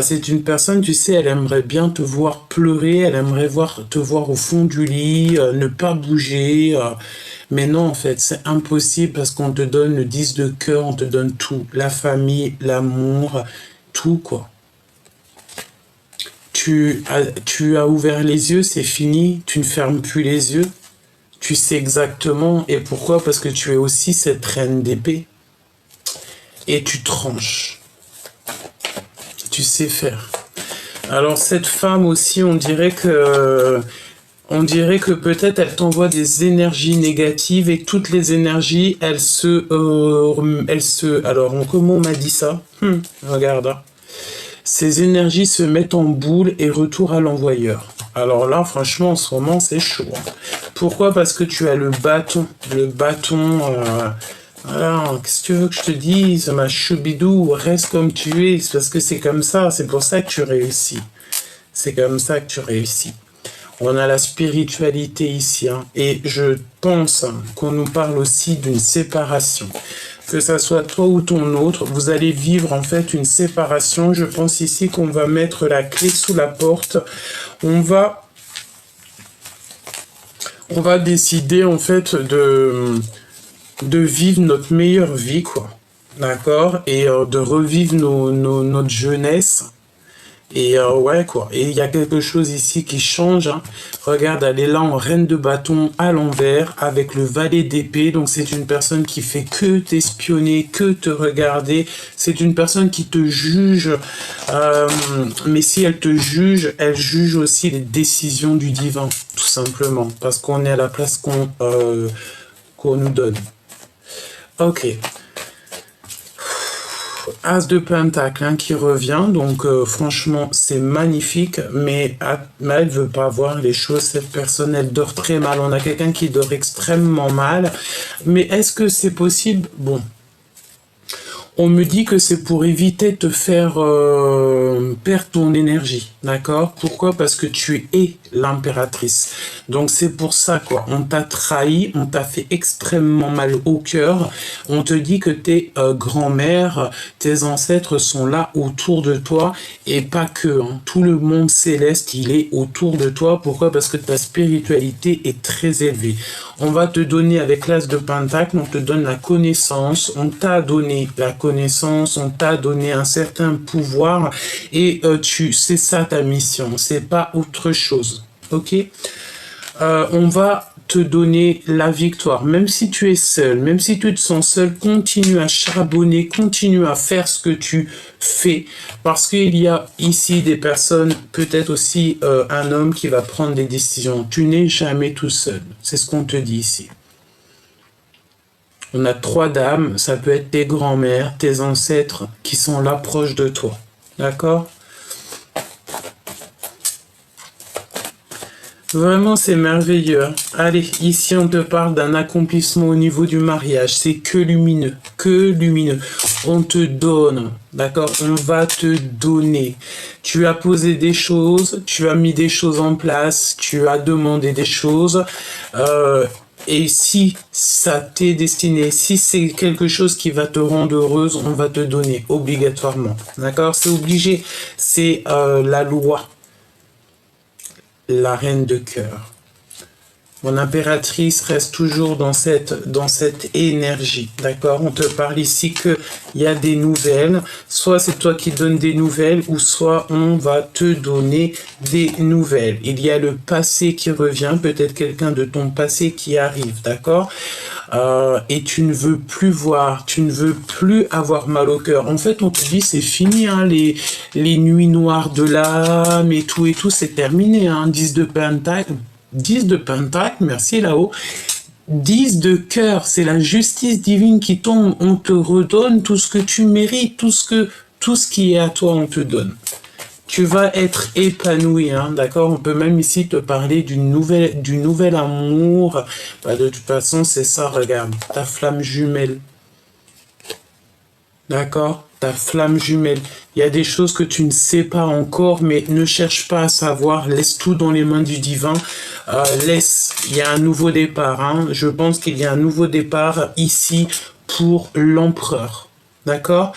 C'est une personne, tu sais, elle aimerait bien te voir pleurer, elle aimerait te voir au fond du lit, ne pas bouger, mais non, en fait, c'est impossible parce qu'on te donne le 10 de cœur, on te donne tout, la famille, l'amour, tout, quoi. tu as ouvert les yeux, c'est fini, tu ne fermes plus les yeux. Tu sais exactement. Et pourquoi? Parce que tu es aussi cette reine d'épée. Et tu tranches. Tu sais faire. Alors cette femme aussi, on dirait que peut-être elle t'envoie des énergies négatives et toutes les énergies, alors comment on m'a dit ça? Regarde. Hein. Ces énergies se mettent en boule et retour à l'envoyeur. Alors là, franchement, en ce moment, c'est chaud. Hein. Pourquoi? Parce que tu as le bâton. Le bâton, voilà, qu'est-ce que tu veux que je te dise? Ma choubidou, reste comme tu es. C'est parce que c'est comme ça. C'est pour ça que tu réussis. C'est comme ça que tu réussis. On a la spiritualité ici. Hein, et je pense qu'on nous parle aussi d'une séparation. Que ça soit toi ou ton autre, vous allez vivre en fait une séparation. Je pense ici qu'on va mettre la clé sous la porte. On va décider en fait de vivre notre meilleure vie, quoi. D'accord? Et de revivre notre jeunesse. Et ouais, quoi. Et il y a quelque chose ici qui change. Hein. Regarde, elle est là en reine de bâton à l'envers avec le valet d'épée. Donc c'est une personne qui fait que t'espionner, que te regarder. C'est une personne qui te juge. Mais si elle te juge, elle juge aussi les décisions du divin, tout simplement. Parce qu'on est à la place qu'on nous donne. Ok. As de Pentacle hein, qui revient, donc franchement c'est magnifique, mais elle veut pas voir les choses, cette personne elle dort très mal, on a quelqu'un qui dort extrêmement mal, mais est-ce que c'est possible? Bon, on me dit que c'est pour éviter de te faire perdre ton énergie, d'accord? Pourquoi? Parce que tu es l'impératrice. Donc c'est pour ça quoi. On t'a trahi, on t'a fait extrêmement mal au cœur. On te dit que tes grands-mères, tes ancêtres sont là autour de toi et pas que. Hein. Tout le monde céleste, il est autour de toi. Pourquoi? Parce que ta spiritualité est très élevée. On va te donner avec l'as de Pentacle, on te donne la connaissance, on t'a donné la connaissance, on t'a donné un certain pouvoir et c'est ça ta mission, c'est pas autre chose. Ok? On va te donner la victoire. Même si tu es seul, même si tu te sens seul, continue à charbonner, continue à faire ce que tu fais. Parce qu'il y a ici des personnes, peut-être aussi un homme qui va prendre des décisions. Tu n'es jamais tout seul. C'est ce qu'on te dit ici. On a 3 dames, ça peut être tes grands-mères, tes ancêtres qui sont là proches de toi. D'accord? Vraiment, c'est merveilleux. Allez, ici, on te parle d'un accomplissement au niveau du mariage. C'est que lumineux, que lumineux. On te donne, d'accord? On va te donner. Tu as posé des choses, tu as mis des choses en place, tu as demandé des choses. Et si ça t'est destiné, si c'est quelque chose qui va te rendre heureuse, on va te donner obligatoirement. D'accord? C'est obligé. C'est la loi. La reine de cœur. Mon impératrice reste toujours dans cette énergie, d'accord? On te parle ici qu'il y a des nouvelles, soit c'est toi qui donnes des nouvelles, ou soit on va te donner des nouvelles. Il y a le passé qui revient, peut-être quelqu'un de ton passé qui arrive, d'accord? Et tu ne veux plus voir, tu ne veux plus avoir mal au cœur. En fait, on te dit c'est fini, hein, les nuits noires de l'âme et tout, c'est terminé. Hein, 10 de Pentacle, 10 de Pentacle, merci là-haut. 10 de cœur, c'est la justice divine qui tombe. On te redonne tout ce que tu mérites, tout ce qui est à toi, on te donne. Tu vas être épanoui, hein, d'accord? On peut même ici te parler du nouvel amour. Bah, de toute façon, c'est ça, regarde, ta flamme jumelle. D'accord? Ta flamme jumelle. Il y a des choses que tu ne sais pas encore, mais ne cherche pas à savoir. Laisse tout dans les mains du divin. Laisse. Il y a un nouveau départ. Hein. Je pense qu'il y a un nouveau départ ici pour l'empereur. D'accord?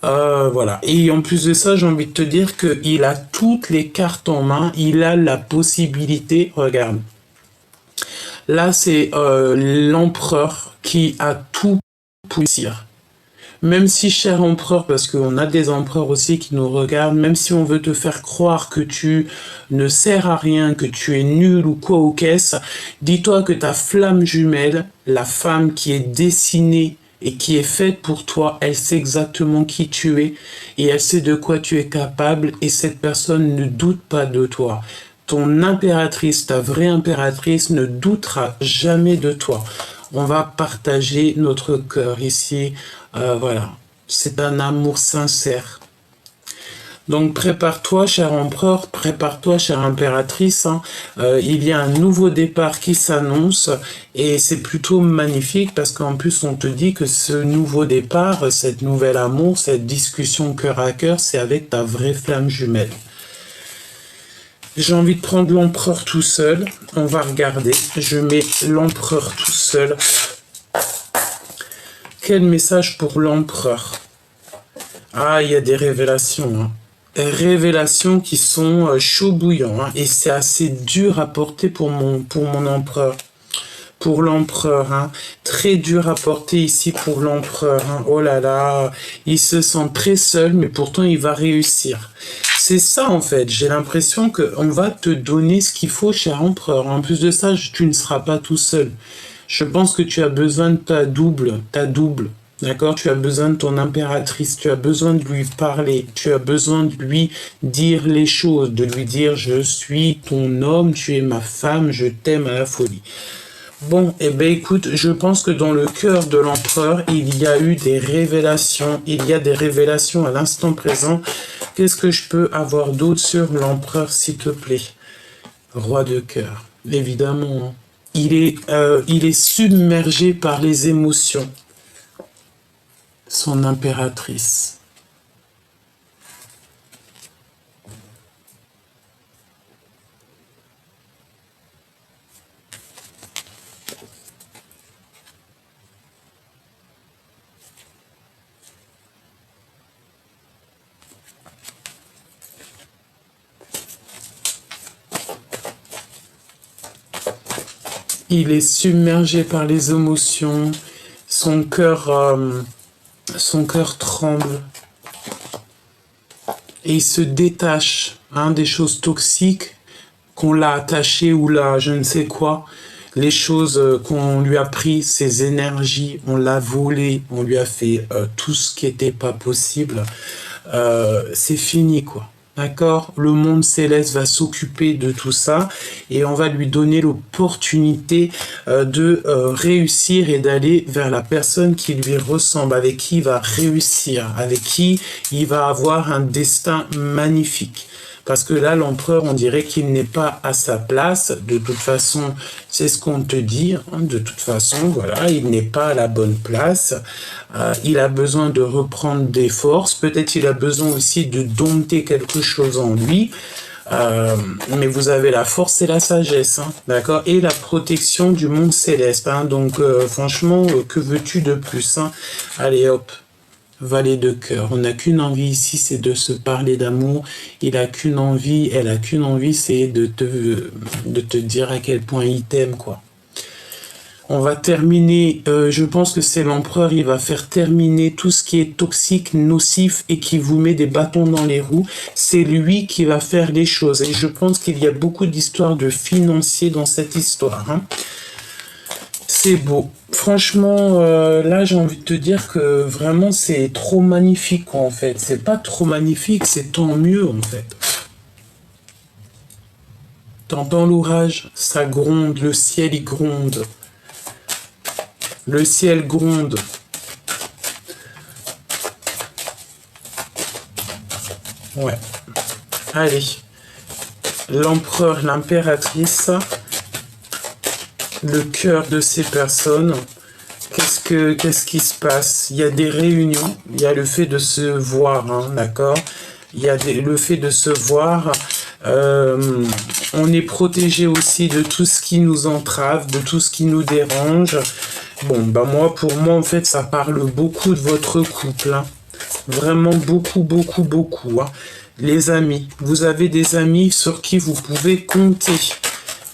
Voilà. Et en plus de ça, j'ai envie de te dire qu'il a toutes les cartes en main. Il a la possibilité. Regarde. Là, c'est l'empereur qui a tout pour réussir. Même si, cher empereur, parce qu'on a des empereurs aussi qui nous regardent, même si on veut te faire croire que tu ne sers à rien, que tu es nul ou quoi ou qu'est-ce, dis-toi que ta flamme jumelle, la femme qui est dessinée et qui est faite pour toi, elle sait exactement qui tu es et elle sait de quoi tu es capable et cette personne ne doute pas de toi. Ton impératrice, ta vraie impératrice ne doutera jamais de toi. On va partager notre cœur ici. Voilà, c'est un amour sincère. Donc prépare-toi, cher empereur, prépare-toi, chère impératrice. Hein. Il y a un nouveau départ qui s'annonce et c'est plutôt magnifique parce qu'en plus on te dit que ce nouveau départ, cette nouvel amour, cette discussion cœur à cœur, c'est avec ta vraie flamme jumelle. J'ai envie de prendre l'empereur tout seul. On va regarder. Je mets l'empereur tout seul. Quel message pour l'empereur? Ah, il y a des révélations. Hein. Révélations qui sont chaud bouillant. Hein. Et c'est assez dur à porter pour mon empereur. Pour l'empereur, hein. Très dur à porter ici pour l'empereur. Hein. Oh là là, il se sent très seul, mais pourtant il va réussir. C'est ça en fait, j'ai l'impression qu'on va te donner ce qu'il faut, cher empereur. En plus de ça, tu ne seras pas tout seul. Je pense que tu as besoin de ta double, d'accord? Tu as besoin de ton impératrice, tu as besoin de lui parler, tu as besoin de lui dire les choses, de lui dire je suis ton homme, tu es ma femme, je t'aime à la folie. Bon, eh bien écoute, je pense que dans le cœur de l'empereur, il y a eu des révélations, il y a des révélations à l'instant présent. Qu'est-ce que je peux avoir d'autre sur l'empereur, s'il te plaît? Roi de cœur, évidemment. Il est submergé par les émotions. Son impératrice. Il est submergé par les émotions, son cœur tremble et il se détache des choses toxiques qu'on l'a attaché ou là, je ne sais quoi, les choses qu'on lui a pris, ses énergies, on l'a volé, on lui a fait tout ce qui n'était pas possible. C'est fini quoi. D'accord? Le monde céleste va s'occuper de tout ça et on va lui donner l'opportunité de réussir et d'aller vers la personne qui lui ressemble, avec qui il va réussir, avec qui il va avoir un destin magnifique. Parce que là, l'empereur, on dirait qu'il n'est pas à sa place. De toute façon, c'est ce qu'on te dit. Hein. De toute façon, voilà, il n'est pas à la bonne place. Il a besoin de reprendre des forces. Peut-être il a besoin aussi de dompter quelque chose en lui. Mais vous avez la force et la sagesse, hein, d'accord? Et la protection du monde céleste. Hein. Donc, franchement, que veux-tu de plus, hein? Allez, hop. Valet de cœur. On n'a qu'une envie ici, c'est de se parler d'amour. Il a qu'une envie, elle a qu'une envie, c'est de te dire à quel point il t'aime, quoi. On va terminer, je pense que c'est l'empereur, il va faire terminer tout ce qui est toxique, nocif et qui vous met des bâtons dans les roues. C'est lui qui va faire les choses. Et je pense qu'il y a beaucoup d'histoires de financiers dans cette histoire, hein. C'est beau. Franchement, là, j'ai envie de te dire que vraiment, c'est trop magnifique, quoi, en fait. C'est pas trop magnifique, c'est tant mieux, en fait. T'entends l'orage? Ça gronde, le ciel, il gronde. Le ciel gronde. Ouais. Allez. L'empereur, l'impératrice... le cœur de ces personnes, qu'est-ce qui se passe? Il y a des réunions, il y a le fait de se voir, hein, d'accord? Il y a le fait de se voir, on est protégé aussi de tout ce qui nous entrave, de tout ce qui nous dérange. Bon, bah pour moi, en fait, ça parle beaucoup de votre couple, hein. Vraiment beaucoup, beaucoup, beaucoup, hein. Les amis, vous avez des amis sur qui vous pouvez compter,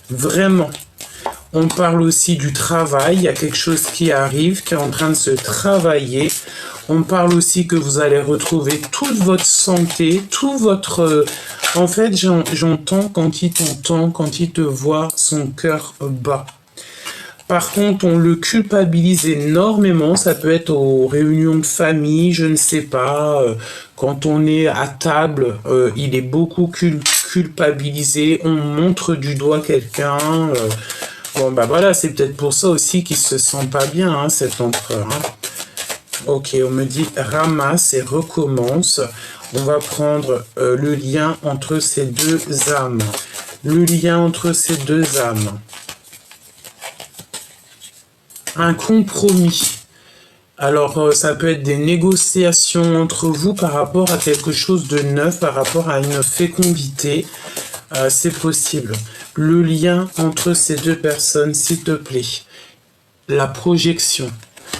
vraiment. On parle aussi du travail, il y a quelque chose qui arrive, qui est en train de se travailler. On parle aussi que vous allez retrouver toute votre santé, tout votre... En fait, j'entends quand il t'entend, quand il te voit, son cœur bat. Par contre, on le culpabilise énormément. Ça peut être aux réunions de famille, je ne sais pas. Quand on est à table, il est beaucoup culpabilisé. On montre du doigt quelqu'un. Bon, bah voilà, c'est peut-être pour ça aussi qu'il se sent pas bien, hein, cet empereur. Hein. Ok, on me dit ramasse et recommence. On va prendre le lien entre ces deux âmes. Le lien entre ces deux âmes. Un compromis. Alors, ça peut être des négociations entre vous par rapport à quelque chose de neuf, par rapport à une fécondité. C'est possible. Le lien entre ces deux personnes, s'il te plaît. La projection.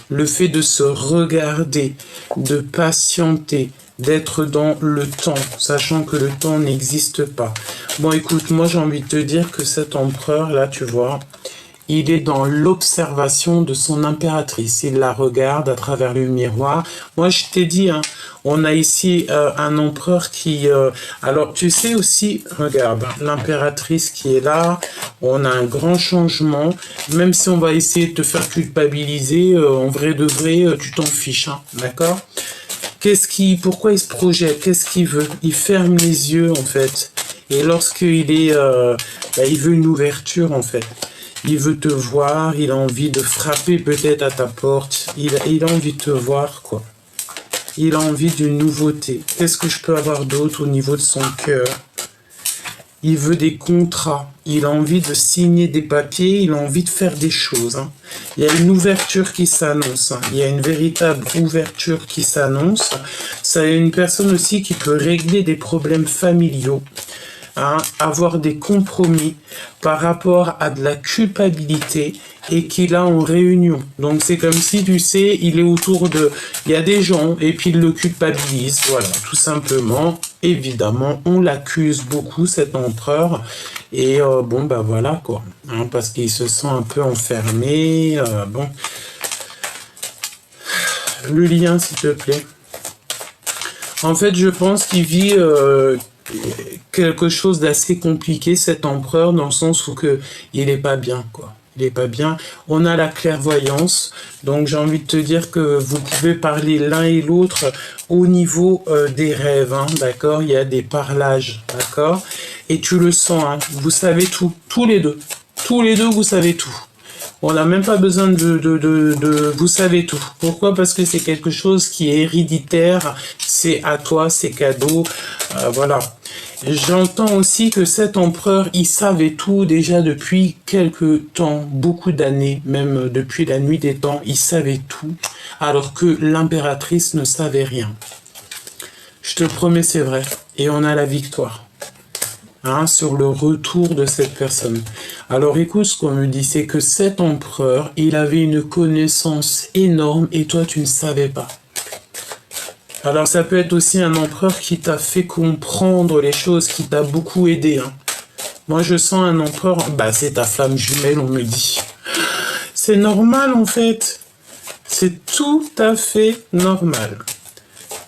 Le fait de se regarder, de patienter, d'être dans le temps, sachant que le temps n'existe pas. Bon, écoute, moi j'ai envie de te dire que cet empereur, là, tu vois, il est dans l'observation de son impératrice. Il la regarde à travers le miroir. Moi, je t'ai dit, hein, on a ici un empereur qui... alors, tu sais aussi, regarde, l'impératrice qui est là. On a un grand changement. Même si on va essayer de te faire culpabiliser, en vrai de vrai, tu t'en fiches, hein, d'accord ? Pourquoi il se projette? Qu'est-ce qu'il veut? Il ferme les yeux, en fait. Et lorsqu'il est... il veut une ouverture, en fait. Il veut te voir, il a envie de frapper peut-être à ta porte. Il a envie de te voir, quoi. Il a envie d'une nouveauté. Qu'est-ce que je peux avoir d'autre au niveau de son cœur? Il veut des contrats. Il a envie de signer des papiers. Il a envie de faire des choses. Hein. Il y a une ouverture qui s'annonce. Hein. Il y a une véritable ouverture qui s'annonce. Ça est une personne aussi qui peut régler des problèmes familiaux. Hein, avoir des compromis par rapport à de la culpabilité et qu'il a en réunion. Donc c'est comme si, tu sais, il est autour de... Il y a des gens et puis il le culpabilise. Voilà, tout simplement. Évidemment, on l'accuse beaucoup, cet empereur. Et bon, bah voilà, quoi. Hein, parce qu'il se sent un peu enfermé. Bon. Le lien, s'il te plaît. En fait, je pense qu'il vit... quelque chose d'assez compliqué, cet empereur, dans le sens où il est pas bien, quoi. Il est pas bien. On a la clairvoyance, donc j'ai envie de te dire que vous pouvez parler l'un et l'autre au niveau des rêves, hein, d'accord? Il y a des parlages, d'accord? Et tu le sens, hein, vous savez tout, tous les deux, vous savez tout. On n'a même pas besoin de... Vous savez tout. Pourquoi? Parce que c'est quelque chose qui est héréditaire. C'est à toi, c'est cadeau. Voilà. J'entends aussi que cet empereur, il savait tout déjà depuis quelques temps, beaucoup d'années, même depuis la nuit des temps, il savait tout, alors que l'impératrice ne savait rien. Je te promets, c'est vrai. Et on a la victoire. Hein, sur le retour de cette personne. Alors écoute, ce qu'on me dit, c'est que cet empereur, il avait une connaissance énorme et toi, tu ne savais pas. Alors ça peut être aussi un empereur qui t'a fait comprendre les choses, qui t'a beaucoup aidé. Hein. Moi, je sens un empereur... Bah, c'est ta flamme jumelle, on me dit. C'est normal, en fait. C'est tout à fait normal.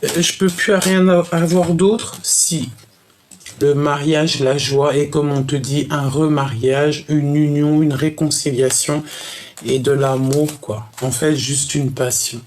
Je peux plus rien avoir d'autre si... Le mariage, la joie, et comme on te dit, un remariage, une union, une réconciliation et de l'amour, quoi. En fait, juste une passion.